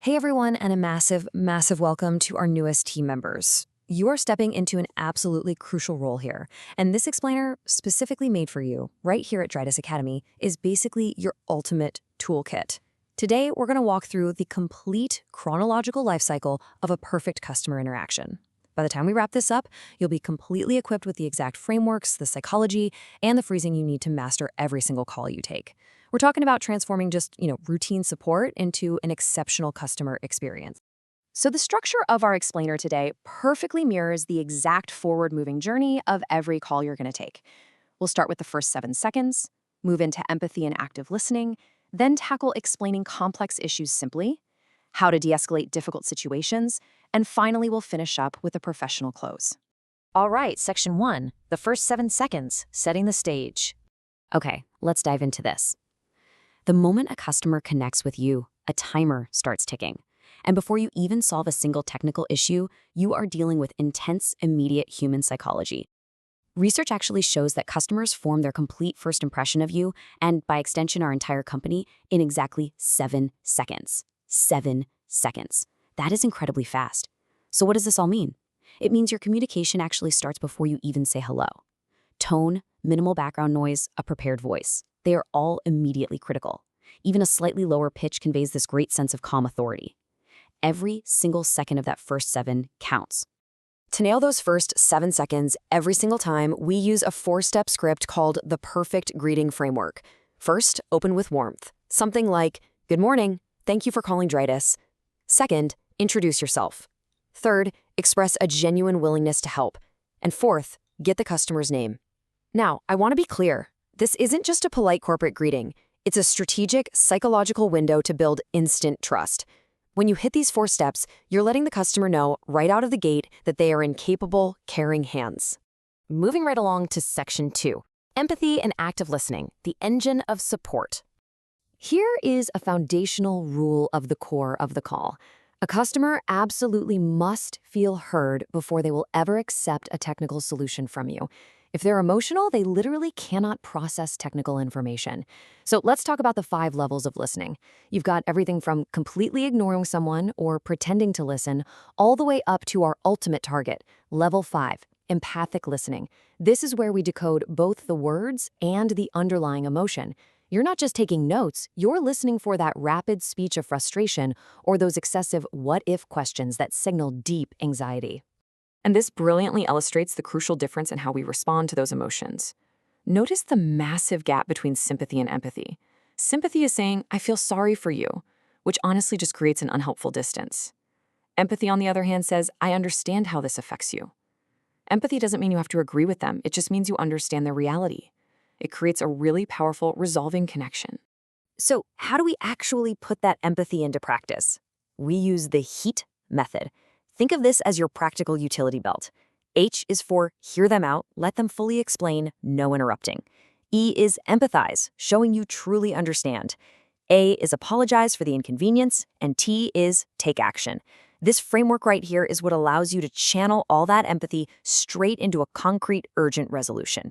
Hey everyone, and a massive, massive welcome to our newest team members. You are stepping into an absolutely crucial role here, and this explainer, specifically made for you, right here at Drytis Academy, is basically your ultimate toolkit. Today, we're going to walk through the complete chronological life cycle of a perfect customer interaction. By the time we wrap this up, you'll be completely equipped with the exact frameworks, the psychology, and the phrasing you need to master every single call you take. We're talking about transforming just, routine support into an exceptional customer experience. So the structure of our explainer today perfectly mirrors the exact forward-moving journey of every call you're going to take. We'll start with the first 7 seconds, move into empathy and active listening, then tackle explaining complex issues simply, how to de-escalate difficult situations, and finally we'll finish up with a professional close. All right, section 1, the first 7 seconds, setting the stage. Okay, let's dive into this. The moment a customer connects with you, a timer starts ticking. And before you even solve a single technical issue, you are dealing with intense, immediate human psychology. Research actually shows that customers form their complete first impression of you, and by extension our entire company, in exactly 7 seconds. 7 seconds. That is incredibly fast. So what does this all mean? It means your communication actually starts before you even say hello. Tone, minimal background noise, a prepared voice. They are all immediately critical. Even a slightly lower pitch conveys this great sense of calm authority. Every single second of that first 7 counts. To nail those first 7 seconds every single time, we use a 4-step script called the Perfect Greeting Framework. First, open with warmth. Something like, "Good morning, thank you for calling Drytis." Second, introduce yourself. Third, express a genuine willingness to help. And fourth, get the customer's name. Now, I want to be clear. This isn't just a polite corporate greeting. It's a strategic, psychological window to build instant trust. When you hit these 4 steps, you're letting the customer know right out of the gate that they are in capable, caring hands. Moving right along to section 2, empathy and active listening, the engine of support. Here is a foundational rule of the core of the call. A customer absolutely must feel heard before they will ever accept a technical solution from you. If they're emotional, they literally cannot process technical information. So let's talk about the 5 levels of listening. You've got everything from completely ignoring someone or pretending to listen, all the way up to our ultimate target, level 5, empathic listening. This is where we decode both the words and the underlying emotion. You're not just taking notes, you're listening for that rapid speech of frustration or those excessive what-if questions that signal deep anxiety. And this brilliantly illustrates the crucial difference in how we respond to those emotions. Notice the massive gap between sympathy and empathy. Sympathy is saying, "I feel sorry for you," which honestly just creates an unhelpful distance. Empathy, on the other hand, says, "I understand how this affects you." Empathy doesn't mean you have to agree with them, it just means you understand their reality. It creates a really powerful, resolving connection. So, how do we actually put that empathy into practice? We use the HEAT method. Think of this as your practical utility belt. H is for hear them out, let them fully explain, no interrupting. E is empathize, showing you truly understand. A is apologize for the inconvenience, and T is take action. This framework right here is what allows you to channel all that empathy straight into a concrete, urgent resolution.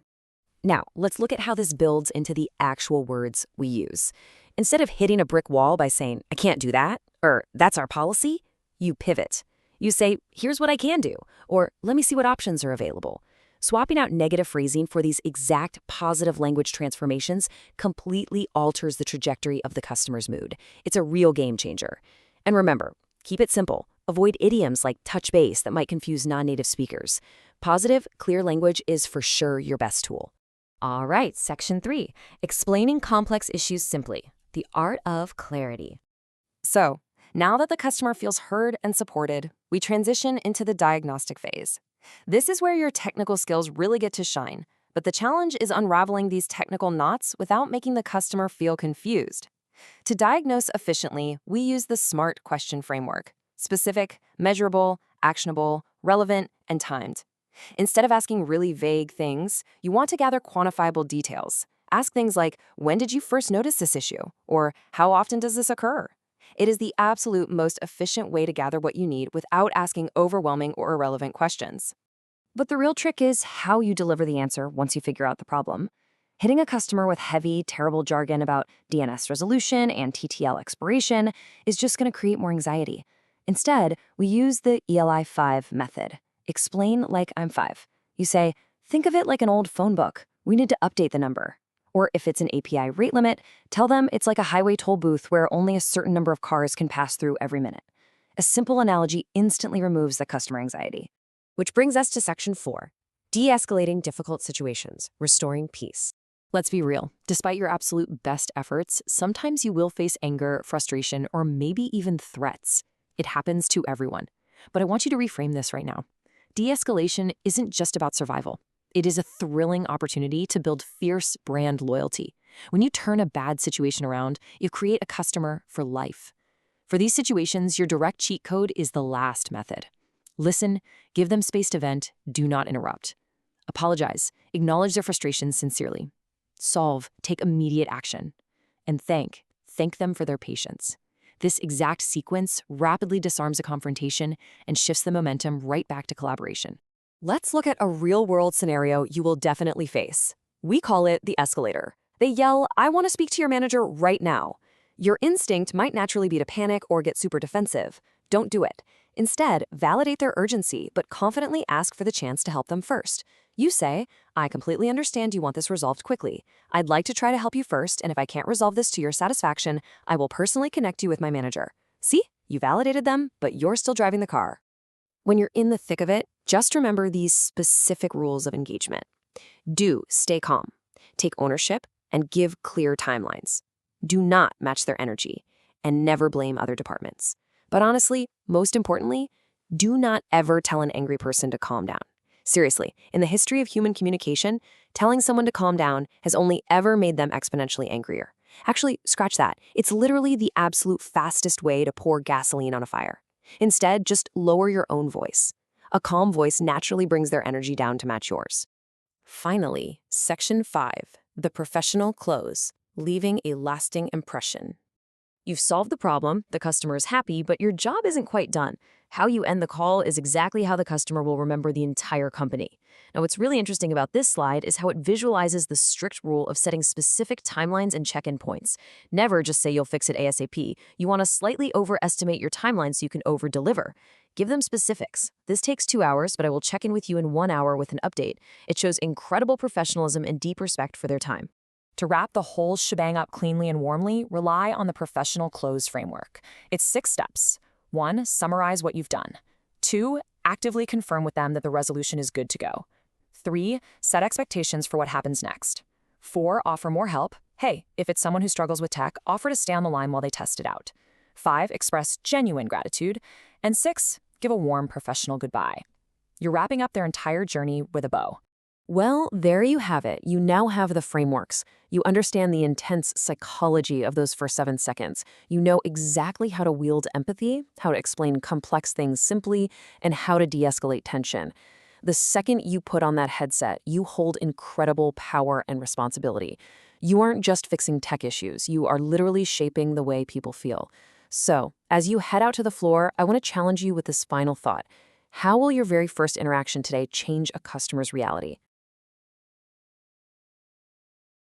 Now, let's look at how this builds into the actual words we use. Instead of hitting a brick wall by saying, "I can't do that," or "that's our policy," you pivot. You say, "Here's what I can do," or "let me see what options are available." Swapping out negative phrasing for these exact positive language transformations completely alters the trajectory of the customer's mood. It's a real game changer. And remember, keep it simple. Avoid idioms like touch base that might confuse non-native speakers. Positive, clear language is for sure your best tool. All right, section 3, explaining complex issues simply, the art of clarity. So, now that the customer feels heard and supported, we transition into the diagnostic phase. This is where your technical skills really get to shine, but the challenge is unraveling these technical knots without making the customer feel confused. To diagnose efficiently, we use the SMART question framework: specific, measurable, actionable, relevant, and timed. Instead of asking really vague things, you want to gather quantifiable details. Ask things like, "When did you first notice this issue?" or "How often does this occur?" It is the absolute most efficient way to gather what you need without asking overwhelming or irrelevant questions. But the real trick is how you deliver the answer once you figure out the problem. Hitting a customer with heavy, terrible jargon about DNS resolution and TTL expiration is just going to create more anxiety. Instead, we use the ELI 5 method. Explain like I'm 5. You say, think of it like an old phone book. We need to update the number. Or if it's an API rate limit, tell them it's like a highway toll booth where only a certain number of cars can pass through every minute. A simple analogy instantly removes the customer anxiety. Which brings us to section 4, de-escalating difficult situations, restoring peace. Let's be real. Despite your absolute best efforts, sometimes you will face anger, frustration, or maybe even threats. It happens to everyone. But I want you to reframe this right now. De-escalation isn't just about survival. It is a thrilling opportunity to build fierce brand loyalty. When you turn a bad situation around, you create a customer for life. For these situations, your direct cheat code is the last method. Listen, give them space to vent, do not interrupt. Apologize, acknowledge their frustrations sincerely. Solve, take immediate action. And thank them for their patience. This exact sequence rapidly disarms a confrontation and shifts the momentum right back to collaboration. Let's look at a real-world scenario you will definitely face. We call it the escalator. They yell, "I want to speak to your manager right now." Your instinct might naturally be to panic or get super defensive. Don't do it. Instead, validate their urgency, but confidently ask for the chance to help them first. You say, "I completely understand you want this resolved quickly. I'd like to try to help you first, and if I can't resolve this to your satisfaction, I will personally connect you with my manager." See? You validated them, but you're still driving the car. When you're in the thick of it, just remember these specific rules of engagement. Do stay calm, take ownership, and give clear timelines. Do not match their energy, and never blame other departments. But honestly, most importantly, do not ever tell an angry person to calm down. Seriously, in the history of human communication, telling someone to calm down has only ever made them exponentially angrier. Actually, scratch that. It's literally the absolute fastest way to pour gasoline on a fire. Instead, just lower your own voice. A calm voice naturally brings their energy down to match yours. Finally, section 5, the professional close, leaving a lasting impression. You've solved the problem, the customer is happy, but your job isn't quite done. How you end the call is exactly how the customer will remember the entire company. Now, what's really interesting about this slide is how it visualizes the strict rule of setting specific timelines and check-in points. Never just say you'll fix it ASAP. You want to slightly overestimate your timeline so you can over-deliver. Give them specifics. This takes 2 hours, but I will check in with you in 1 hour with an update. It shows incredible professionalism and deep respect for their time. To wrap the whole shebang up cleanly and warmly, rely on the professional close framework. It's 6 steps. 1, summarize what you've done. 2, actively confirm with them that the resolution is good to go. 3, set expectations for what happens next. 4, offer more help. Hey, if it's someone who struggles with tech, offer to stay on the line while they test it out. 5, express genuine gratitude. And 6, give a warm professional goodbye. You're wrapping up their entire journey with a bow. Well, there you have it. You now have the frameworks. You understand the intense psychology of those first 7 seconds. You know exactly how to wield empathy, how to explain complex things simply, and how to de-escalate tension. The second you put on that headset, you hold incredible power and responsibility. You aren't just fixing tech issues. You are literally shaping the way people feel. So, as you head out to the floor, I want to challenge you with this final thought. How will your very first interaction today change a customer's reality?